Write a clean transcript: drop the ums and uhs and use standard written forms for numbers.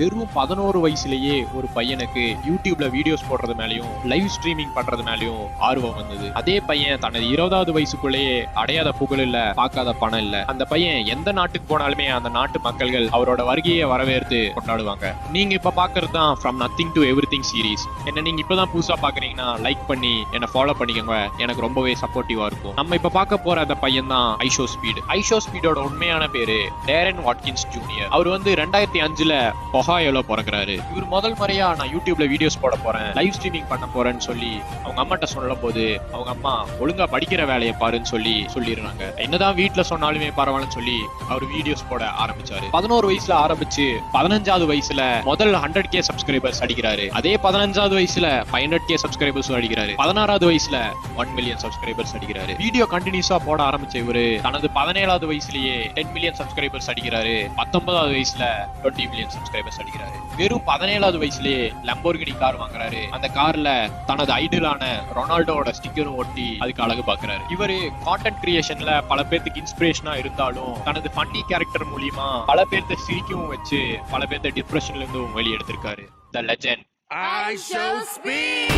வெறும் 11 வயசுலயே ஒரு பையனுக்கு யூடியூப்ல வீடியோஸ் போடுறது மேலயும் லைவ் ஸ்ட்ரீமிங் பண்றது மேலயும் ஆர்வம் வந்தது. அதே பையன் தனது 20வது வயசுக்குள்ளேயே அடையாத புகழ் இல்ல, பார்க்காத பணம் இல்ல. அந்த பையன் எந்த நாட்டுக்கு போனாலுமே அந்த நாட்டு மக்கள்கள் அவரோட வருகையை வரவேற்று கொண்டாடுவாங்க. நீங்க இப்ப பாக்குறது தான் from nothing to everything series. என்ன நீங்க இப்பதான் புதுசா பாக்குறீங்கன்னா லைக் பண்ணி என்ன ஃபாலோ பண்ணிக்கோங்க, எனக்கு ரொம்பவே சப்போர்ட்டிவா இருக்கும். நம்ம இப்ப பார்க்க போற அந்த பையன் தான் ஐஷோ ஸ்பீட். ஐஷோ ஸ்பீடோட உண்மையான பேரு டேரன் வாட்கின்ஸ் ஜூனியர். அவர் வந்து 2005ல ஒஹாயோல பிறகுறாரு. இவர் முதல் முறையா நான் யூடியூப்ல வீடியோஸ் போட போறேன், லைவ் ஸ்ட்ரீமிங் பண்ண போறேன்னு சொல்லி அவங்க அம்மாட்ட சொல்லும் போது அவங்க அம்மா ஒழுங்கா படிக்கிற வேலையை பாருன்னு சொல்லிடுறாங்க. என்னதான் வீட்டுல சொன்னாலுமே பரவாயில்லன்னு சொல்லி அவர் வீடியோஸ் போட ஆரம்பிச்சாரு. 11 வயசுல ஆரம்பிச்சு 15வது வயசுல முதல் 100K சப்ஸ்கிரைபர்ஸ் அடிக்கிறாரு. அதே 15வது வயசுல 500K சப்ஸ்கிரைபர்ஸ் அடிக்கிறாரு. 16வது வயசுல 1 மில்லியன் சப்ஸ்கிரைபர்ஸ் அடிக்கிறாரு. வீடியோ கண்டினியூஸா போட ஆரம்பிச்ச இவரு தனது 17வது வயசுலயே 10 மில்லியன் சப்ஸ்கிரைபர்ஸ் அடிக்கிறாரு. 19வது வயசுல 20 மில்லியன் சப்ஸ்கிரைபர்ஸ் அடிக்கிறாரு. வெறும் 17வது வயசுலயே லம்போர்கினி கார் வாங்குறாரு. அந்த கார்ல தனது ஐடலான ரொனால்டோட ஸ்டிக்கரும் ஒட்டி அதுக்கு அழகு பாக்குறாரு. இவரு கான்டென்ட் கிரியேஷன்ல பல பேருக்கு இன்ஸ்பிரேஷனா இருந்தாலும் தனது ஃபன்னி கேரக்டர் மூலியமா பல பேர்த்த சிரிக்கவும் வச்சு பல பேர்த்த டிப்ரெஷன்ல இருந்தும் வெளியெடுத்திருக்காரு. The legend I shall speak.